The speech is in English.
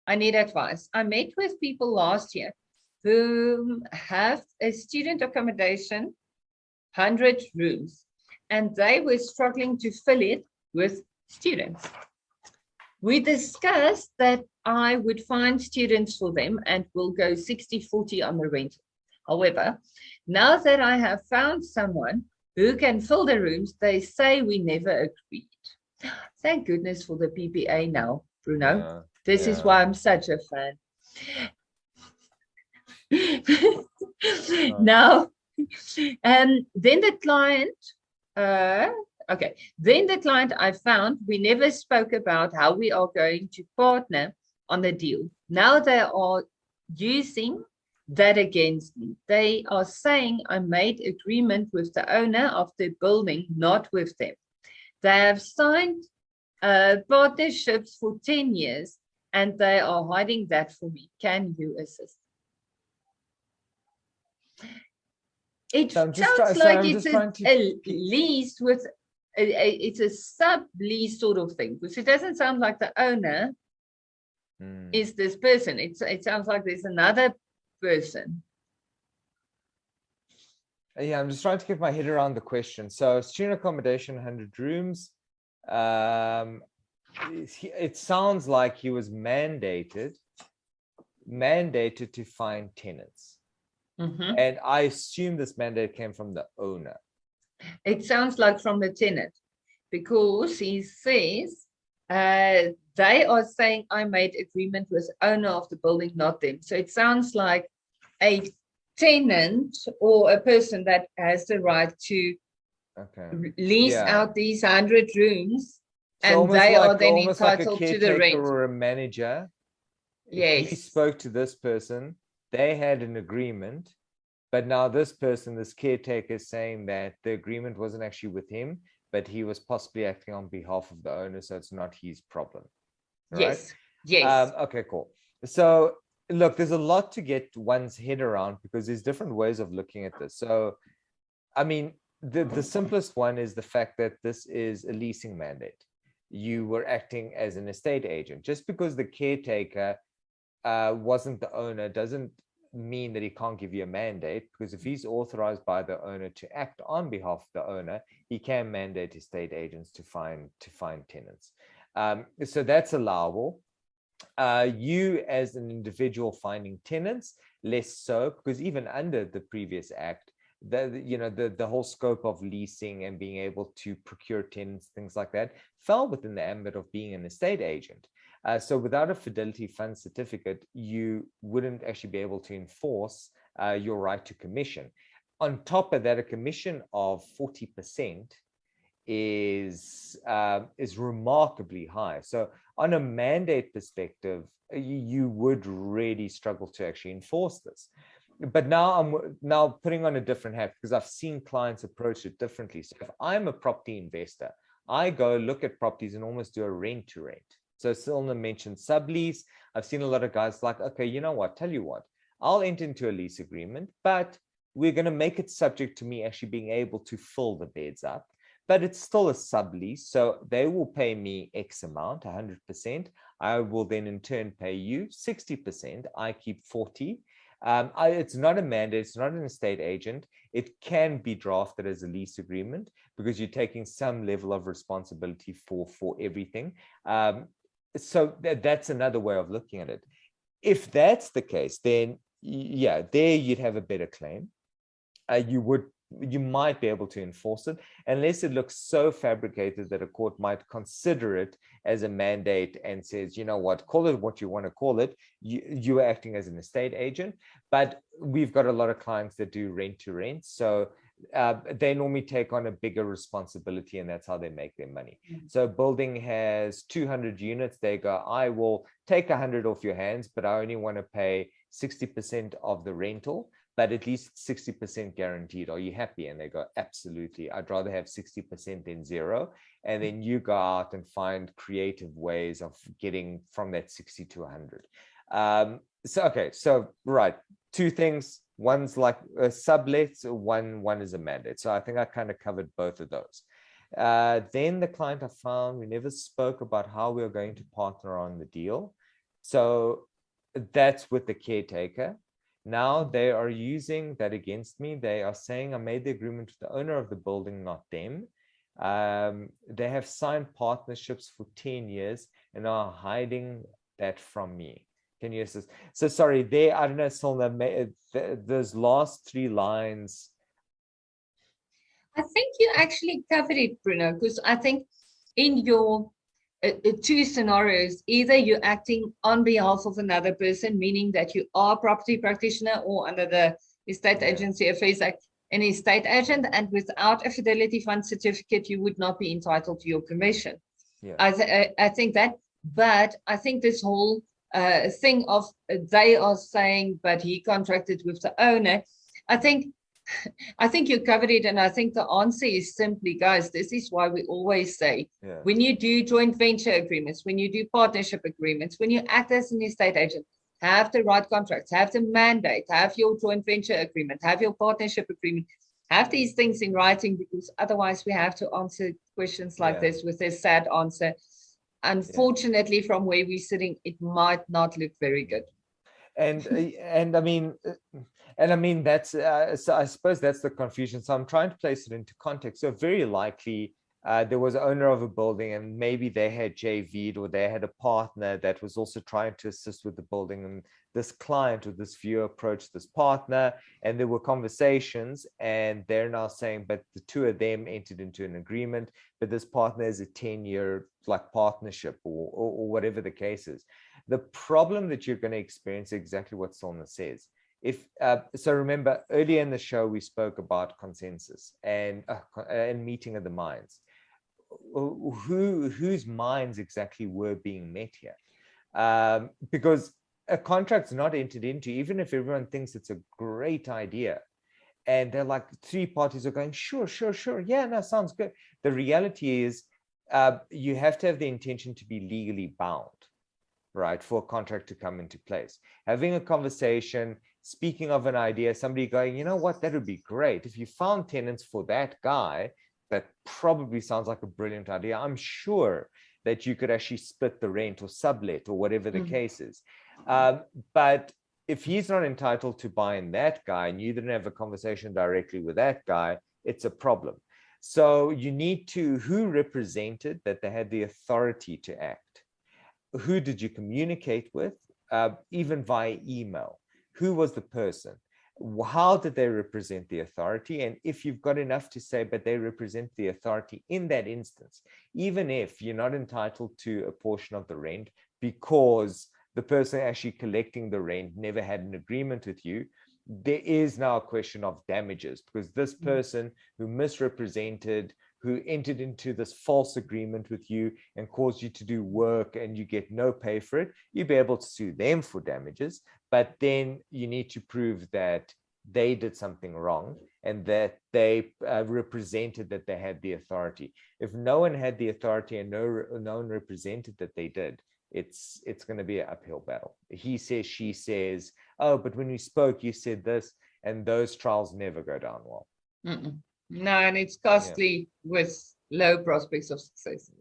I need advice. I met with people last year who have a student accommodation, 100 rooms, and they were struggling to fill it with students. We discussed that I would find students for them and we'll go 60-40 on the rent. However, now that I have found someone who can fill the rooms, they say we never agreed. Thank goodness for the PPA now, Bruno. Yeah, This is why I'm such a fan. Now, then the client, then the client I found, we never spoke about how we are going to partner on the deal. Now they are using that against me. They are saying I made agreement with the owner of the building, not with them. They have signed partnerships for 10 years and they are hiding that for me. Can you assist? It sounds like it's a lease with, it's a sub-lease sort of thing, because it doesn't sound like the owner is this person. It sounds like there's another person. Yeah, I'm just trying to get my head around the question. So student accommodation, 100 rooms. It sounds like he was mandated to find tenants. And I assume this mandate came from the owner. It sounds like from the tenant, because he says they are saying I made agreement with the owner of the building, not them. So it sounds like a tenant or a person that has the right to lease out these 100 rooms, so and they are then entitled to the rent. Or a manager. Yes. He spoke to this person. They had an agreement, but now this person, this caretaker, is saying that the agreement wasn't actually with him, but he was possibly acting on behalf of the owner, so it's not his problem. Right? Yes. Yes. Okay, cool. So look, there's a lot to get one's head around because there's different ways of looking at this. So, I mean, the simplest one is the fact that this is a leasing mandate. You were acting as an estate agent. Just because the caretaker wasn't the owner doesn't mean that he can't give you a mandate, because if he's authorized by the owner to act on behalf of the owner, he can mandate estate agents to find tenants. So that's allowable. You as an individual finding tenants, less so, because even under the previous act, the whole scope of leasing and being able to procure tenants, things like that, fell within the ambit of being an estate agent. So without a fidelity fund certificate, you wouldn't actually be able to enforce your right to commission. On top of that, a commission of 40% is remarkably high. So on a mandate perspective, you would really struggle to actually enforce this. But now I'm putting on a different hat, because I've seen clients approach it differently. So if I'm a property investor, I go look at properties and almost do a rent to rent. So Cilna mentioned sublease. I've seen a lot of guys like, okay, you know what, tell you what, I'll enter into a lease agreement, but we're going to make it subject to me actually being able to fill the beds up. But it's still a sublease. So they will pay me X amount, 100%. I will then in turn pay you 60%. I keep 40%. It's not a mandate. It's not an estate agent. It can be drafted as a lease agreement because you're taking some level of responsibility for everything. So that's another way of looking at it. If that's the case, then yeah, there you'd have a better claim. You might be able to enforce it, unless it looks so fabricated that a court might consider it as a mandate and says, you know what, call it what you want to call it. You are acting as an estate agent. But we've got a lot of clients that do rent to rent. So they normally take on a bigger responsibility, and that's how they make their money. So building has 200 units. They go, I will take 100 off your hands, but I only want to pay 60% of the rental, but at least 60% guaranteed. Are you happy? And they go, absolutely. I'd rather have 60% than zero. And then you go out and find creative ways of getting from that 60 to 100. So right, two things. One's like a sublet, one is a mandate. So I think I kind of covered both of those. Then the client I found, we never spoke about how we were going to partner on the deal. So that's with the caretaker. Now they are using that against me. They are saying I made the agreement with the owner of the building, not them. They have signed partnerships for 10 years and are hiding that from me. Can you assist? So sorry, there, I don't know, Cilna, those last 3 lines. I think you actually covered it, Bruno, because I think in your 2 scenarios, either you're acting on behalf of another person, meaning that you are a property practitioner, or under the Estate Agency Affairs Act, an estate agent, and without a fidelity fund certificate, you would not be entitled to your commission. Yeah. I think that, but I think this whole thing of they are saying, but he contracted with the owner, I think you covered it, and I think the answer is simply, guys, this is why we always say, when you do joint venture agreements, when you do partnership agreements, when you act as an estate agent, have the right contracts, have the mandate, have your joint venture agreement, have your partnership agreement, have these things in writing, because otherwise we have to answer questions like this with a sad answer. Unfortunately, from where we're sitting, it might not look very good. And I mean, that's so I suppose that's the confusion. So I'm trying to place it into context. So very likely there was an owner of a building, and maybe they had JV'd, or they had a partner that was also trying to assist with the building, and this client or this viewer approached this partner, and there were conversations, and they're now saying, but the 2 of them entered into an agreement, but this partner is a 10-year like partnership, or whatever the case is. The problem that you're going to experience is exactly what Cilna says. If so, remember earlier in the show we spoke about consensus and meeting of the minds. Whose minds exactly were being met here? Because a contract's not entered into, even if everyone thinks it's a great idea, and they're like 3 parties are going, sure, yeah, no, sounds good. The reality is you have to have the intention to be legally bound, right, for a contract to come into place. Having a conversation, speaking of an idea, somebody going, you know what, that would be great. If you found tenants for that guy, that probably sounds like a brilliant idea. I'm sure that you could actually split the rent or sublet or whatever the case is. But if he's not entitled to buying that guy, and you didn't have a conversation directly with that guy, it's a problem. So you need to, who represented that they had the authority to act? Who did you communicate with, even via email? Who was the person? How did they represent the authority? And if you've got enough to say, but they represent the authority in that instance, even if you're not entitled to a portion of the rent because the person actually collecting the rent never had an agreement with you, there is now a question of damages, because this person who misrepresented, who entered into this false agreement with you and caused you to do work and you get no pay for it, you'll be able to sue them for damages. But then you need to prove that they did something wrong and that they represented that they had the authority. If no one had the authority and no one represented that they did, it's going to be an uphill battle. He says, she says, oh, but when we spoke, you said this, and those trials never go down well. No, and it's costly with low prospects of success.